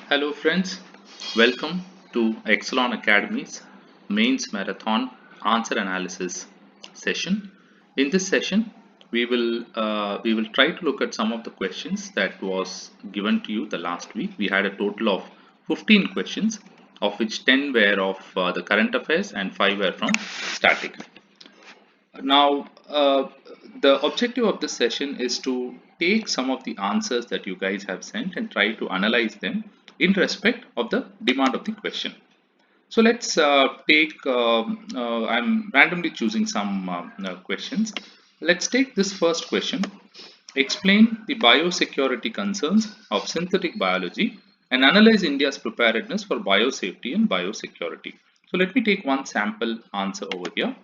Hello, friends. Welcome to Exelon Academy's Mains Marathon Answer Analysis session. In this session, we will try to look at some of the questions that was given to you the last week. We had a total of 15 questions, of which 10 were of the current affairs and 5 were from static. Now, the objective of this session is to take some of the answers that you guys have sent and try to analyze them in respect of the demand of the question. So let's I'm randomly choosing some questions. Let's take this first question. Explain the biosecurity concerns of synthetic biology and analyze India's preparedness for biosafety and biosecurity. So let me take one sample answer over here.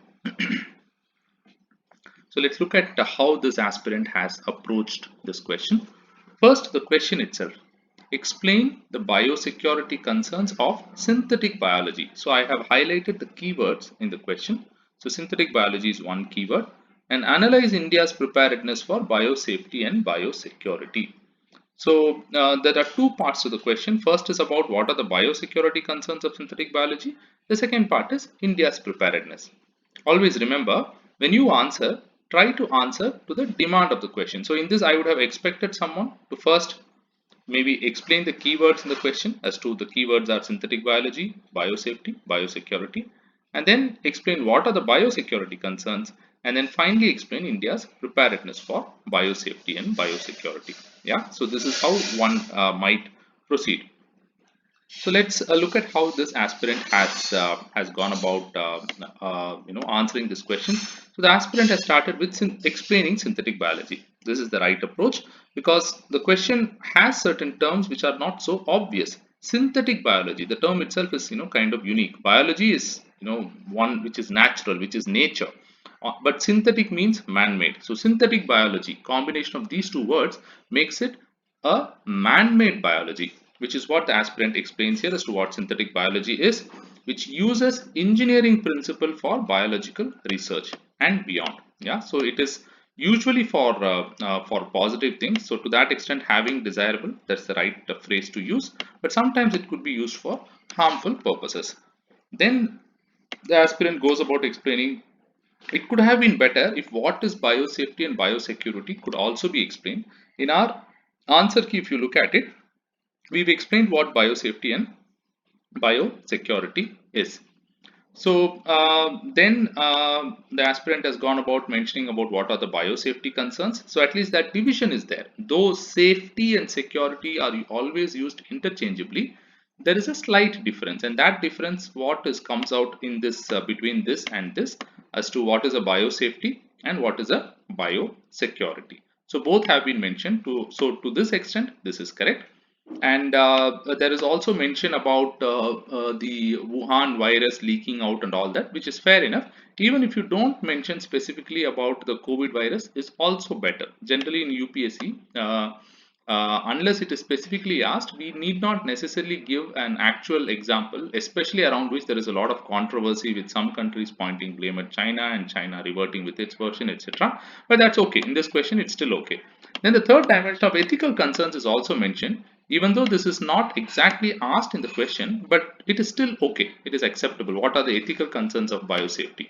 So let's look at how this aspirant has approached this question. First, the question itself. Explain the biosecurity concerns of synthetic biology. So I have highlighted the keywords in the question. So synthetic biology is one keyword, and analyze India's preparedness for biosafety and biosecurity. So there are two parts to the question. First is about what are the biosecurity concerns of synthetic biology. The second part is India's preparedness. Always remember, when you answer, try to answer to the demand of the question. So in this, I would have expected someone to first maybe explain the keywords in the question as to the keywords are synthetic biology, biosafety, biosecurity, and then explain what are the biosecurity concerns, and then finally explain India's preparedness for biosafety and biosecurity. Yeah, so this is how one might proceed. So let's look at how this aspirant has gone about answering this question. So the aspirant has started with explaining synthetic biology. This is the right approach because the question has certain terms which are not so obvious. Synthetic biology, the term itself is kind of unique. Biology is one which is natural, which is nature. But synthetic means man-made. So synthetic biology, combination of these two words makes it a man-made biology, which is what the aspirant explains here as to what synthetic biology is, which uses engineering principle for biological research and beyond. Yeah, so it is usually for positive things. So to that extent, having desirable, that's the right phrase to use. But sometimes it could be used for harmful purposes. Then the aspirant goes about explaining it could have been better if what is biosafety and biosecurity could also be explained. In our answer key, if you look at it, we've explained what biosafety and biosecurity is. So then the aspirant has gone about mentioning about what are the biosafety concerns. So at least that division is there. Though safety and security are always used interchangeably, there is a slight difference, and that difference what is comes out in this between this and this as to what is a biosafety and what is a biosecurity. So both have been mentioned. To this extent, this is correct. And there is also mention about the Wuhan virus leaking out and all that, which is fair enough. Even if you don't mention specifically about the COVID virus, is also better. Generally in UPSC, unless it is specifically asked, we need not necessarily give an actual example, especially around which there is a lot of controversy with some countries pointing blame at China and China reverting with its version, etc. But that's okay. In this question, it's still okay. Then the third dimension of ethical concerns is also mentioned, even though this is not exactly asked in the question, but it is still okay. It is acceptable. What are the ethical concerns of biosafety?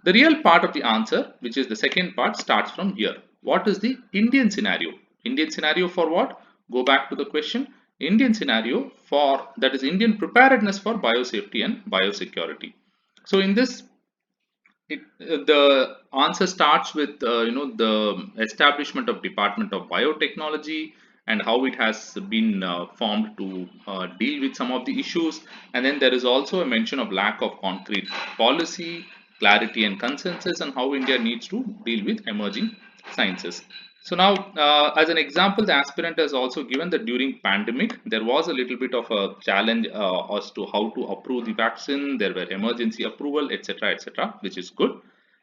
The real part of the answer, which is the second part, starts from here. What is the Indian scenario? Indian scenario for what? Go back to the question. Indian scenario for, that is Indian preparedness for biosafety and biosecurity. So in this, the answer starts with the establishment of Department of Biotechnology and how it has been formed to deal with some of the issues. And then there is also a mention of lack of concrete policy, clarity and consensus, and how India needs to deal with emerging sciences. So now, as an example, the aspirant has also given that during pandemic, there was a little bit of a challenge as to how to approve the vaccine. There were emergency approval, etc., which is good.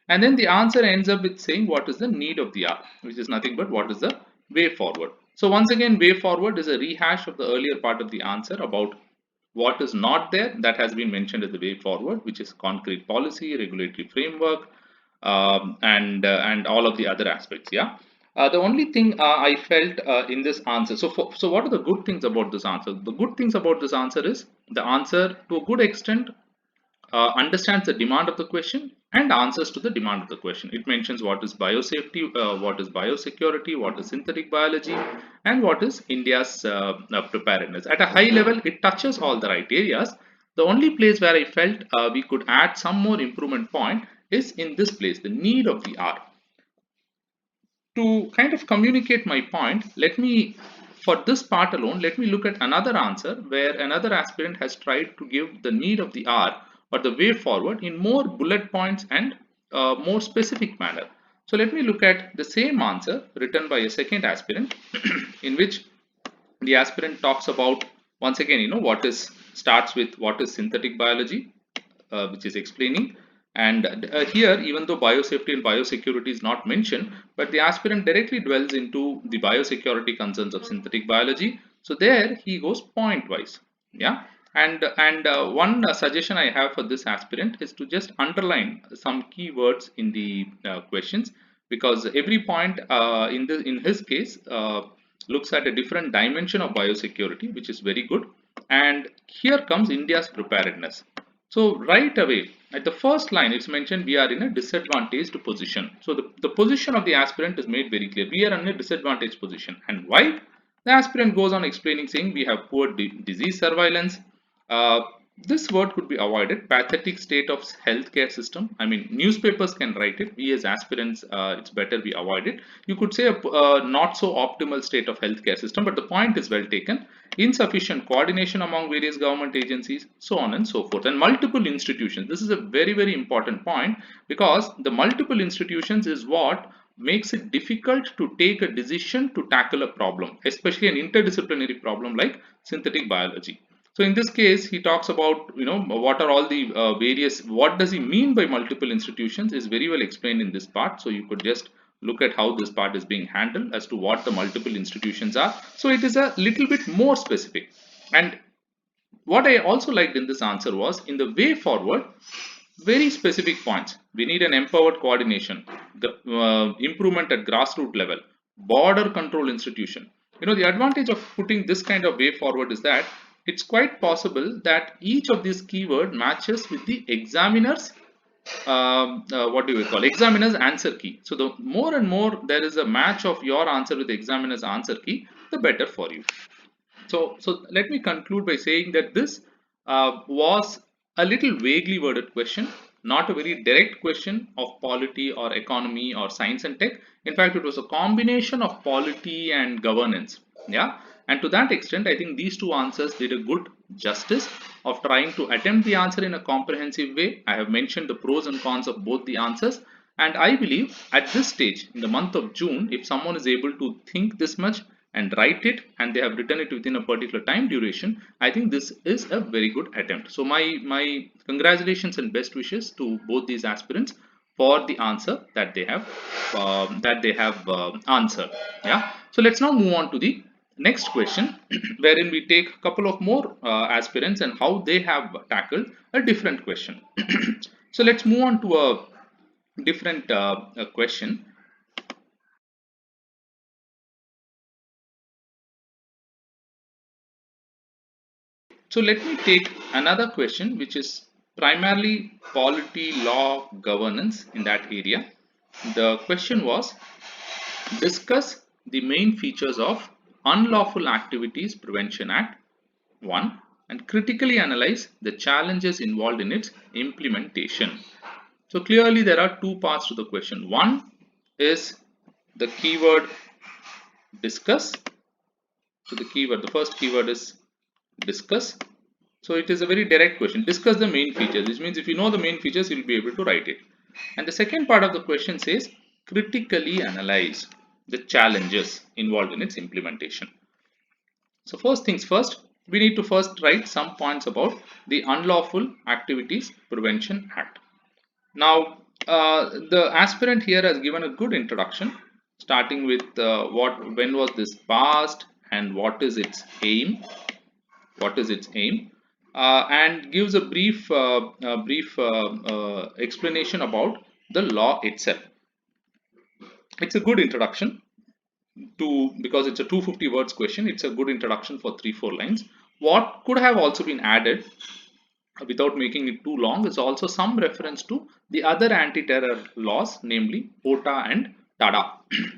And then the answer ends up with saying what is the need of the hour, which is nothing but what is the way forward. So once again, way forward is a rehash of the earlier part of the answer about what is not there that has been mentioned as the way forward, which is concrete policy, regulatory framework, and all of the other aspects. Yeah. The only thing I felt in this answer, so what are the good things about this answer? The good things about this answer is the answer to a good extent understands the demand of the question and answers to the demand of the question. It mentions what is biosafety, what is biosecurity, what is synthetic biology, and what is India's preparedness. At a high level, it touches all the right areas. The only place where I felt we could add some more improvement point is in this place, the need of the hour. To kind of communicate my point, for this part alone, let me look at another answer where another aspirant has tried to give the need of the hour or the way forward in more bullet points and more specific manner. So let me look at the same answer written by a second aspirant in which the aspirant talks about, once again, what is, starts with what is synthetic biology, which is explaining. And here, even though biosafety and biosecurity is not mentioned, but the aspirant directly dwells into the biosecurity concerns of synthetic biology. So there he goes point wise. Yeah. And one suggestion I have for this aspirant is to just underline some keywords in the questions, because every point in his case looks at a different dimension of biosecurity, which is very good. And here comes India's preparedness. So right away, at the first line, it's mentioned we are in a disadvantaged position. So the position of the aspirant is made very clear. We are in a disadvantaged position. And why? The aspirant goes on explaining, saying we have poor disease surveillance. Uh, this word could be avoided. Pathetic state of healthcare system. I mean, newspapers can write it. We as aspirants, it's better we avoid it. You could say a not so optimal state of healthcare system, but the point is well taken. Insufficient coordination among various government agencies, so on and so forth, and multiple institutions. This is a very, very important point, because the multiple institutions is what makes it difficult to take a decision to tackle a problem, especially an interdisciplinary problem like synthetic biology. So in this case, he talks about, what are all the various, what does he mean by multiple institutions is very well explained in this part. So you could just look at how this part is being handled as to what the multiple institutions are. So it is a little bit more specific. And what I also liked in this answer was in the way forward, very specific points. We need an empowered coordination, the improvement at grassroots level, border control institution. The advantage of putting this kind of way forward is that it's quite possible that each of these keyword matches with the examiner's what do we call examiner's answer key. So the more and more there is a match of your answer with the examiner's answer key, the better for you. So let me conclude by saying that this was a little vaguely worded question, not a very direct question of polity or economy or science and tech. In fact, it was a combination of polity and governance. Yeah. And to that extent, I think these two answers did a good justice of trying to attempt the answer in a comprehensive way. I have mentioned the pros and cons of both the answers. And I believe at this stage, in the month of June, if someone is able to think this much and write it, and they have written it within a particular time duration, I think this is a very good attempt. So my congratulations and best wishes to both these aspirants for the answer that they have answered. Yeah. So let's now move on to the next question, wherein we take a couple of more aspirants and how they have tackled a different question. So let's move on to a different question. So let me take another question, which is primarily polity, law, governance in that area. The question was, discuss the main features of Unlawful Activities Prevention Act 1 and critically analyze the challenges involved in its implementation. So clearly there are two parts to the question. One is the keyword discuss. So the first keyword is discuss. So it is a very direct question. Discuss the main features, which means if you know the main features, you'll be able to write it. And the second part of the question says critically analyze the challenges involved in its implementation. So first things first, we need to first write some points about the Unlawful Activities Prevention Act. Now, the aspirant here has given a good introduction, starting with when was this passed and what is its aim. What is its aim? And gives a brief explanation about the law itself. It's a good introduction. because it's a 250 words question, it's a good introduction for 3-4 lines. What could have also been added without making it too long is also some reference to the other anti-terror laws, namely OTA and TADA.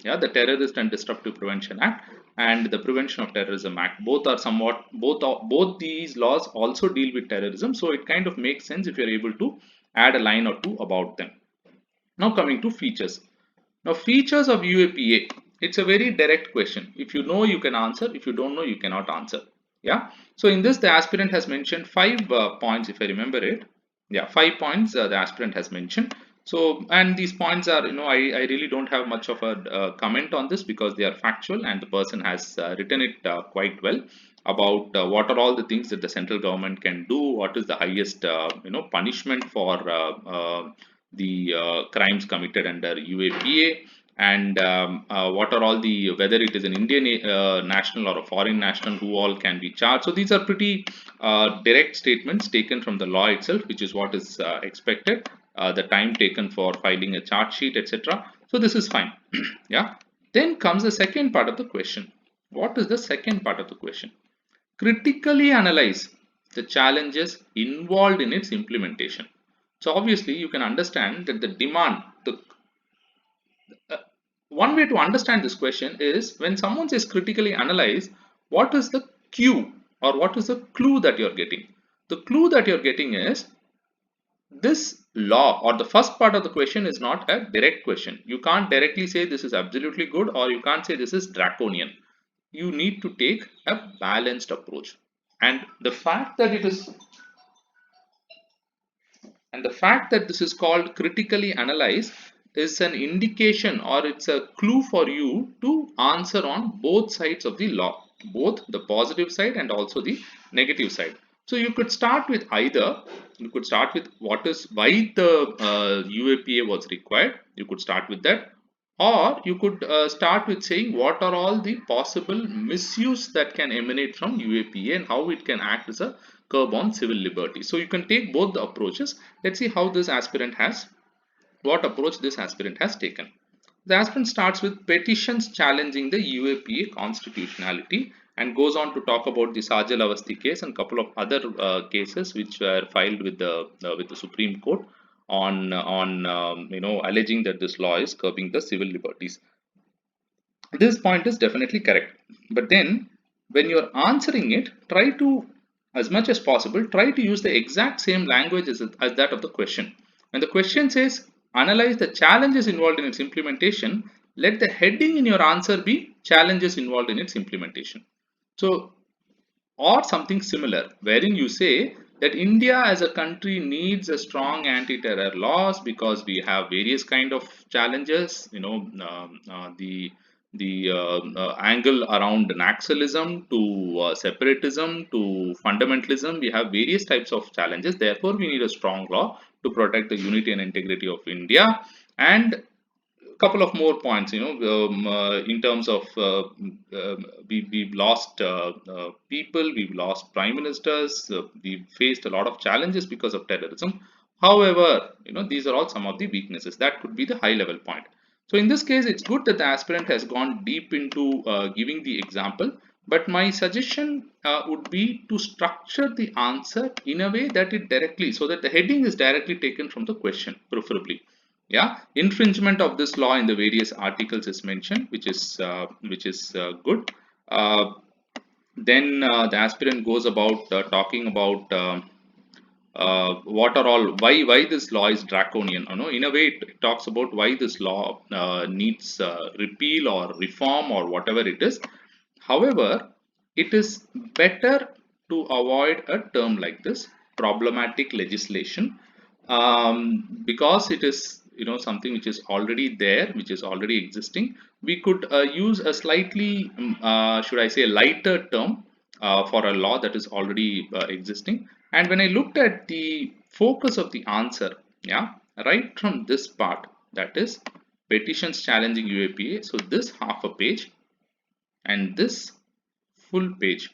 Yeah, the Terrorist and Disruptive Prevention Act and the Prevention of Terrorism Act. Both are somewhat both these laws also deal with terrorism, so it kind of makes sense if you're able to add a line or two about them. Now coming to features. Now features of UAPA. It's a very direct question. If you know, you can answer. If you don't know, you cannot answer. Yeah. So in this, the aspirant has mentioned 5 points, if I remember it. Yeah, 5 points the aspirant has mentioned. So, and these points are, I really don't have much of a comment on this because they are factual and the person has written it quite well about what are all the things that the central government can do, what is the highest, punishment for the crimes committed under UAPA, and what are all the, whether it is an Indian national or a foreign national, who all can be charged. So these are pretty direct statements taken from the law itself, which is what is expected, the time taken for filing a charge sheet, etc. So this is fine. Yeah. Then comes the second part of the question. What is the second part of the question? Critically analyze the challenges involved in its implementation. So obviously you can understand that the demand, the one way to understand this question is when someone says critically analyze, what is the cue or what is the clue that you're getting? The clue that you're getting is this law, or the first part of the question is not a direct question. You can't directly say this is absolutely good or you can't say this is draconian. You need to take a balanced approach. And the fact that this is called critically analyze is an indication, or it's a clue for you to answer on both sides of the law, both the positive side and also the negative side. So you could start with either. You could start with what is, why the UAPA was required. You could start with that, or you could start with saying what are all the possible misuse that can emanate from UAPA and how it can act as a curb on civil liberty. So you can take both the approaches. Let's see how this aspirant has, what approach this aspirant has taken. The aspirant starts with petitions challenging the UAPA constitutionality and goes on to talk about the Sajal Avasti case and couple of other cases which were filed with the Supreme Court on alleging that this law is curbing the civil liberties. This point is definitely correct, but then when you're answering it, try to, as much as possible, try to use the exact same language as that of the question. When the question says analyze the challenges involved in its implementation, let the heading in your answer be challenges involved in its implementation. So, or something similar, wherein you say that India as a country needs a strong anti-terror laws because we have various kind of challenges. The angle around Naxalism to separatism to fundamentalism, we have various types of challenges. Therefore, we need a strong law to protect the unity and integrity of India. And couple of more points, in terms of we've lost people, we've lost prime ministers, we've faced a lot of challenges because of terrorism. However, these are all some of the weaknesses. That could be the high level point. So in this case, it's good that the aspirant has gone deep into giving the example, but my suggestion would be to structure the answer in a way that it directly, so that the heading is directly taken from the question, preferably. Yeah, infringement of this law in the various articles is mentioned, which is good. Then the aspirant goes about talking about what are all, why this law is draconian. In a way it talks about why this law needs repeal or reform or whatever it is. However, it is better to avoid a term like this, problematic legislation, because it is something which is already there, which is already existing. We could use a slightly should I say a lighter term for a law that is already existing. And when I looked at the focus of the answer, yeah, right from this part, that is petitions challenging UAPA, so this half a page and this full page,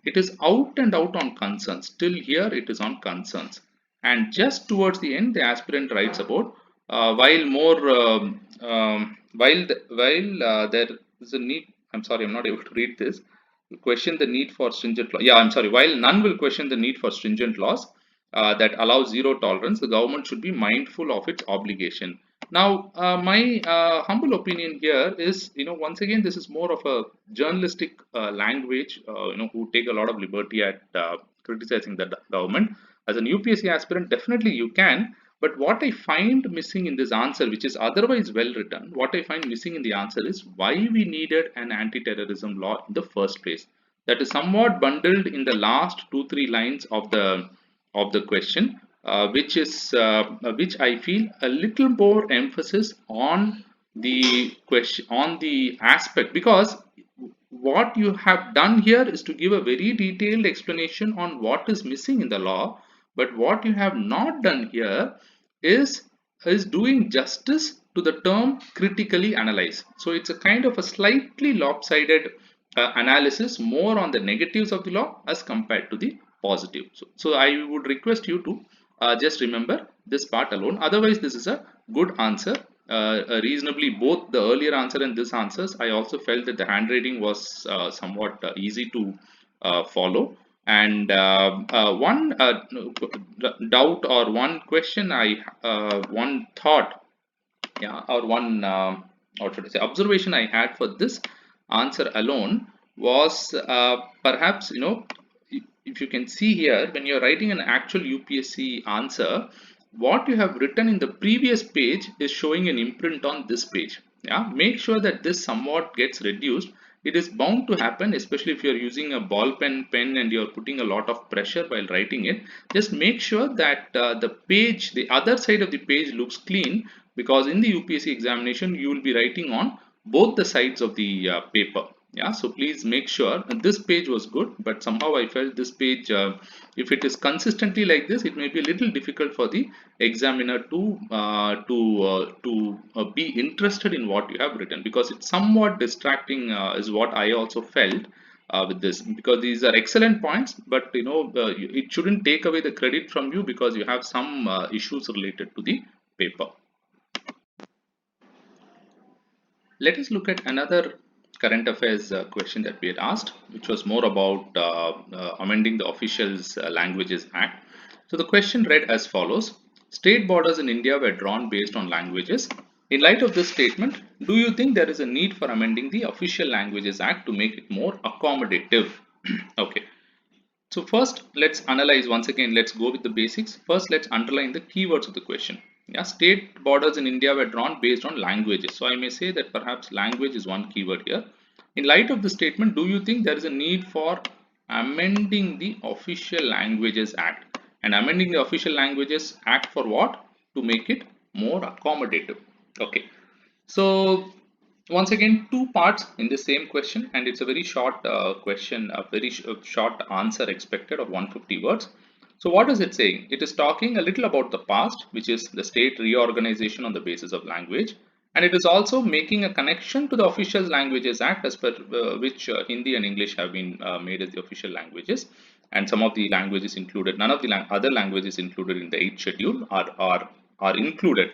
it is out and out on concerns. Till here it is on concerns, and just towards the end the aspirant writes about while more while there is the need. I'm sorry, I'm not able to read this. Question the need for stringent law. Yeah, I'm sorry. While none will question the need for stringent laws that allow zero tolerance, the government should be mindful of its obligation. Now, my humble opinion here is, once again, this is more of a journalistic language, who take a lot of liberty at criticizing the government. As an UPSC aspirant, definitely you can. But what I find missing in this answer, which is otherwise well written, what I find missing in the answer is why we needed an anti-terrorism law in the first place. That is somewhat bundled in the last 2-3 lines of the question, which I feel a little more emphasis on the question, on the aspect, because what you have done here is to give a very detailed explanation on what is missing in the law, but what you have not done here is doing justice to the term critically analyze. So it's a kind of a slightly lopsided analysis, more on the negatives of the law as compared to the positive. So I would request you to just remember this part alone. Otherwise, this is a good answer. Reasonably, both the earlier answer and this answers, I also felt that the handwriting was somewhat easy to follow. And one doubt or one question one thought, yeah, or one, what should I say, observation I had for this answer alone was perhaps, if you can see here, when you're writing an actual UPSC answer, what you have written in the previous page is showing an imprint on this page. Yeah, make sure that this somewhat gets reduced. It is bound to happen, especially if you're using a ball pen and you're putting a lot of pressure while writing it. Just make sure that the other side of the page looks clean, because in the UPSC examination you will be writing on both the sides of the paper. Yeah, so please make sure. And this page was good, but somehow I felt this page, if it is consistently like this, it may be a little difficult for the examiner to be interested in what you have written, because it's somewhat distracting, is what I also felt with this, because these are excellent points, but it shouldn't take away the credit from you because you have some issues related to the paper. Let us look at another current affairs question that we had asked, which was more about amending the Officials Languages Act. So the question read as follows: State borders in India were drawn based on languages. In light of this statement, do you think there is a need for amending the Official Languages Act to make it more accommodative? Okay. So first, let's analyze once again. Let's go with the basics. First, let's underline the keywords of the question. Yeah, state borders in India were drawn based on languages. So I may say that perhaps language is one keyword here. In light of the statement, do you think there is a need for amending the Official Languages Act? And amending the Official Languages Act for what? To make it more accommodative. Okay. So once again, two parts in the same question, and it's a very short question, a very short answer expected of 150 words. So what is it saying? It is talking a little about the past, which is the state reorganization on the basis of language, and it is also making a connection to the Official Languages Act, as per which Hindi and English have been made as the official languages, and some of the languages included, none of the other languages included in the 8th schedule are included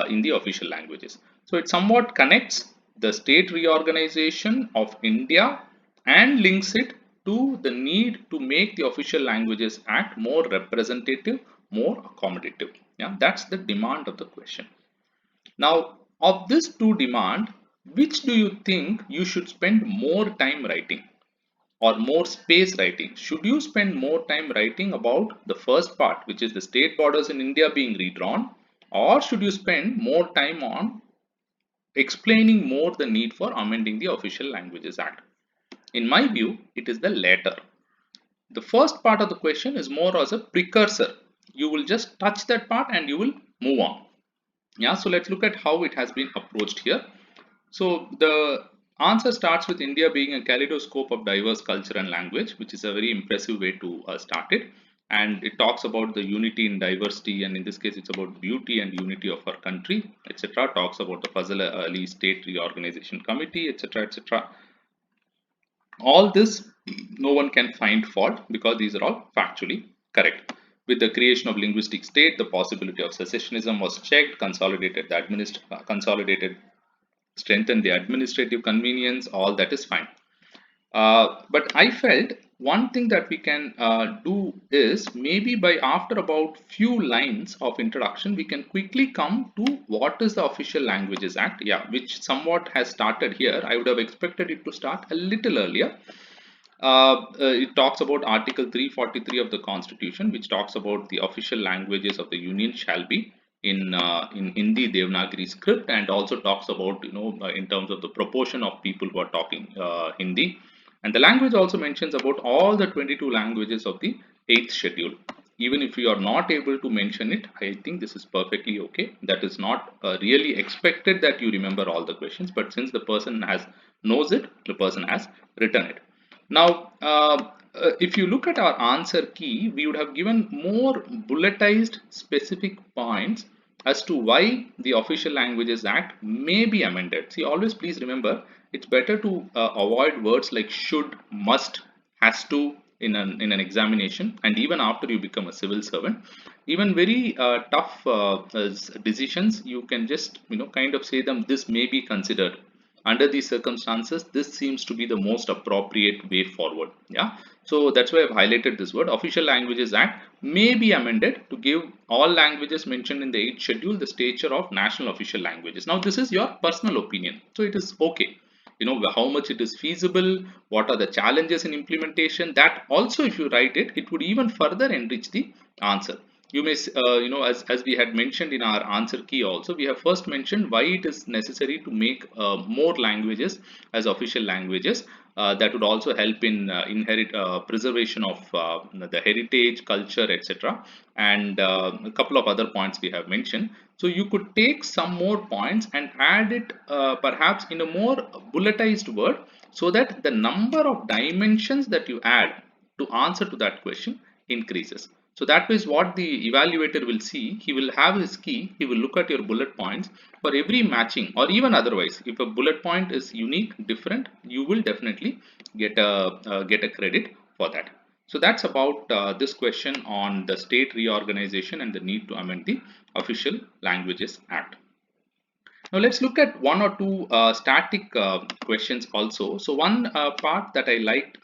in the official languages. So it somewhat connects the state reorganization of India and links it to the need to make the Official Languages Act more representative, more accommodative. Yeah, that's the demand of the question. Now, of this two demand, which do you think you should spend more time writing or more space writing? Should you spend more time writing about the first part, which is the state borders in India being redrawn, or should you spend more time on explaining more the need for amending the Official Languages Act? In my view, it is the latter. The first part of the question is more as a precursor. You will just touch that part and you will move on. Yeah, so let's look at how it has been approached here. So the answer starts with India being a kaleidoscope of diverse culture and language, which is a very impressive way to start it. And it talks about the unity in diversity, and in this case, it's about beauty and unity of our country, etc. Talks about the Fazal Ali State Reorganization Committee, etc., etc. All this, no one can find fault because these are all factually correct. With the creation of linguistic state, the possibility of secessionism was checked, consolidated strengthen the administrative convenience, all that is fine. But I felt one thing that we can do is maybe by after about few lines of introduction, we can quickly come to what is the Official Languages Act, yeah, which somewhat has started here. I would have expected it to start a little earlier. It talks about Article 343 of the Constitution, which talks about the official languages of the Union shall be in Hindi Devanagari script, and also talks about in terms of the proportion of people who are talking Hindi, and the language also mentions about all the 22 languages of the 8th schedule. Even if you are not able to mention it, I think this is perfectly okay. That is not really expected that you remember all the questions, but since the person has knows it, the person has written it. Now, if you look at our answer key, we would have given more bulletized specific points as to why the Official Languages Act may be amended. See, always please remember, it's better to avoid words like should, must, has to in an examination, and even after you become a civil servant. Even very tough decisions, you can just kind of say them, this may be considered under these circumstances. This seems to be the most appropriate way forward. Yeah, so that's why I've highlighted this word. Official Languages Act may be amended to give all languages mentioned in the 8th schedule the stature of national official languages. Now this is your personal opinion, so it is okay. How much it is feasible, what are the challenges in implementation, that also if you write it, it would even further enrich the answer. You may as we had mentioned in our answer key also, we have first mentioned why it is necessary to make more languages as official languages. That would also help in preservation of the heritage, culture, etc., and a couple of other points we have mentioned. So you could take some more points and add it perhaps in a more bulletized word, so that the number of dimensions that you add to answer to that question increases. So that is what the evaluator will see. He will have his key, he will look at your bullet points for every matching, or even otherwise. If a bullet point is unique, different, you will definitely get a credit for that. So that's about this question on the state reorganization and the need to amend the Official Languages Act. Now let's look at one or two static questions also. So one part that I liked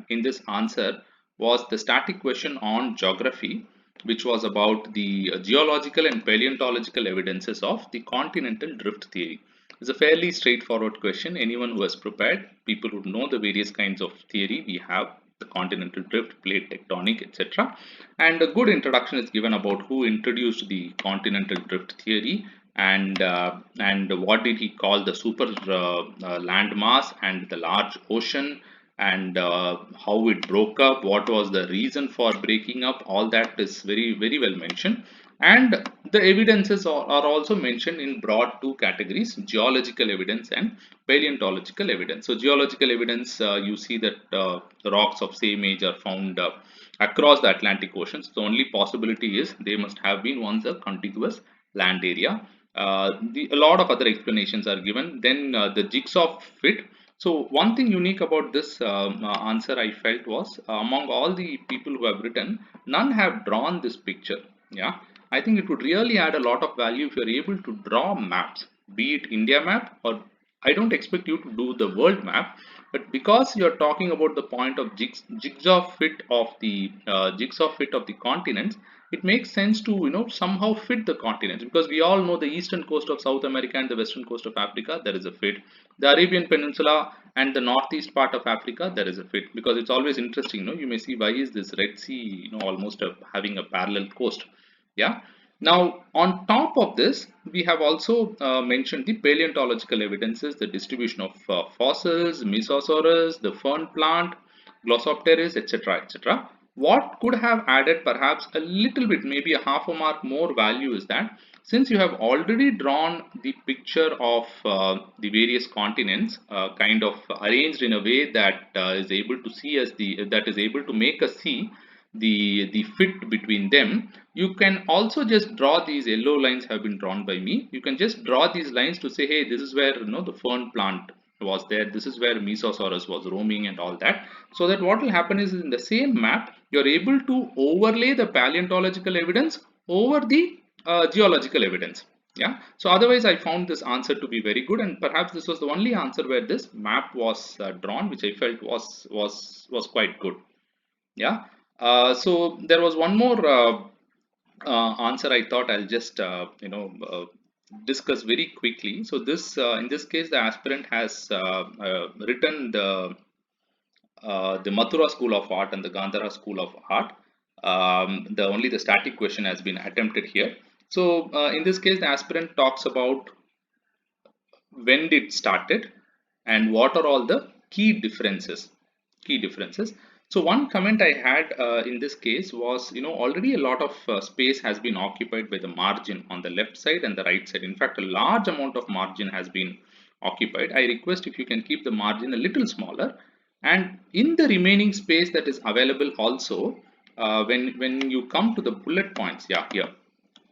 in this answer was the static question on geography, which was about the geological and paleontological evidences of the continental drift theory. It's a fairly straightforward question. Anyone who has prepared, people who know the various kinds of theory we have, the continental drift, plate tectonic, etc. And a good introduction is given about who introduced the continental drift theory, and what did he call the super landmass and the large ocean, and how it broke up, what was the reason for breaking up. All that is very very well mentioned, and the evidences are also mentioned in broad two categories: geological evidence and paleontological evidence. So geological evidence, you see that the rocks of same age are found across the Atlantic Ocean. So the only possibility is they must have been once a contiguous land area. A lot of other explanations are given. Then the jigsaw fit. So one thing unique about this answer I felt was, among all the people who have written, none have drawn this picture. Yeah, I think it would really add a lot of value if you are able to draw maps, be it India map, or I don't expect you to do the world map, but because you are talking about the point of jigsaw fit of the continents, it makes sense to somehow fit the continents, because we all know the eastern coast of South America and the western coast of Africa, there is a fit. The Arabian Peninsula and the northeast part of Africa, there is a fit, because it's always interesting. You may see, why is this Red Sea almost having a parallel coast. Yeah. Now, on top of this, we have also mentioned the paleontological evidences, the distribution of fossils, Mesosaurus, the fern plant, Glossopteris, etc., etc. What could have added perhaps a little bit, maybe a half a mark more value, is that since you have already drawn the picture of the various continents, kind of arranged in a way that is able to see as that is able to make us see the fit between them, you can also just draw these yellow lines have been drawn by me. You can just draw these lines to say, hey, this is where the fern plant was there, this is where Mesosaurus was roaming and all that. So that what will happen is, in the same map you are able to overlay the paleontological evidence over the geological evidence. Yeah, so otherwise I found this answer to be very good, and perhaps this was the only answer where this map was drawn, which I felt was quite good. Yeah, so there was one more answer I thought I'll just discuss very quickly. So this in this case the aspirant has written the Mathura School of Art and the Gandhara School of Art. The only the static question has been attempted here. So in this case, the aspirant talks about when it started and what are all the key differences. So one comment I had in this case was, already a lot of space has been occupied by the margin on the left side and the right side. In fact, a large amount of margin has been occupied. I request if you can keep the margin a little smaller, and in the remaining space that is available also, when you come to the bullet points, yeah, here.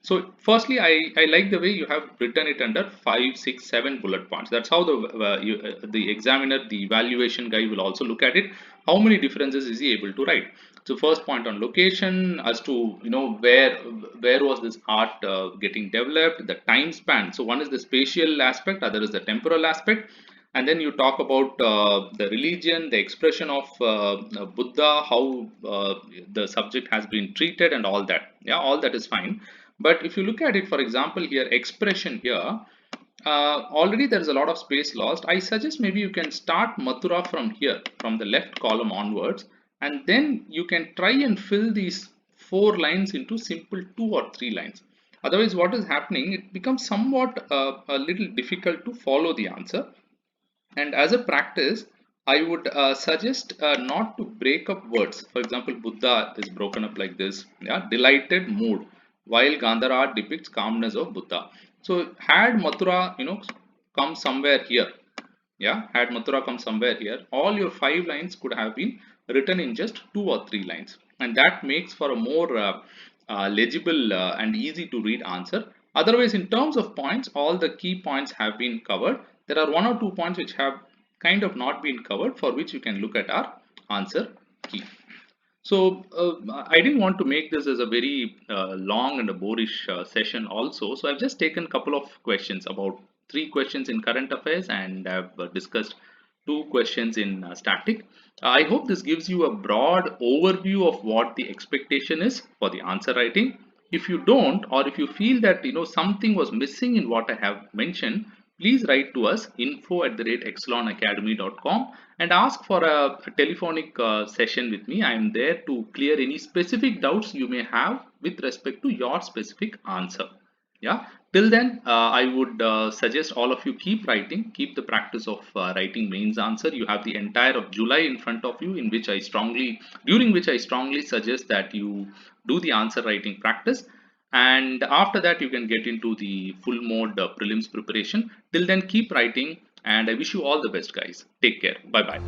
So firstly, I like the way you have written it under 5, 6, 7 bullet points. That's how the examiner, the evaluation guy will also look at it. How many differences is he able to write? So first point on location, as to where was this art getting developed, the time span. So one is the spatial aspect, other is the temporal aspect, and then you talk about the religion, the expression of Buddha, how the subject has been treated, and all that. Yeah, all that is fine. But if you look at it, for example, here expression here, already there is a lot of space lost. I suggest maybe you can start Mathura from here, from the left column onwards, and then you can try and fill these 4 lines into simple 2 or 3 lines. Otherwise, what is happening, it becomes somewhat a little difficult to follow the answer. And as a practice, I would suggest not to break up words. For example, Buddha is broken up like this. Yeah, delighted mood, while Gandhara depicts calmness of Buddha. So had Mathura, come somewhere here. Yeah, had Mathura come somewhere here, all your 5 lines could have been written in just 2 or 3 lines, and that makes for a more legible and easy to read answer. Otherwise, in terms of points, all the key points have been covered. There are 1 or 2 points which have kind of not been covered, for which you can look at our answer key. So I didn't want to make this as a very long and a boorish session also. So I've just taken a couple of questions, about 3 questions in current affairs, and I've discussed 2 questions in static. I hope this gives you a broad overview of what the expectation is for the answer writing. If you don't, or if you feel that something was missing in what I have mentioned, please write to us info@exelonacademy.com and ask for a telephonic session with me. I am there to clear any specific doubts you may have with respect to your specific answer. Yeah, till then, I would suggest all of you keep writing, keep the practice of writing mains answer. You have the entire of July in front of you, during which I strongly suggest that you do the answer writing practice. And after that, you can get into the full mode prelims preparation. Till then, keep writing, and I wish you all the best, guys. Take care. Bye bye.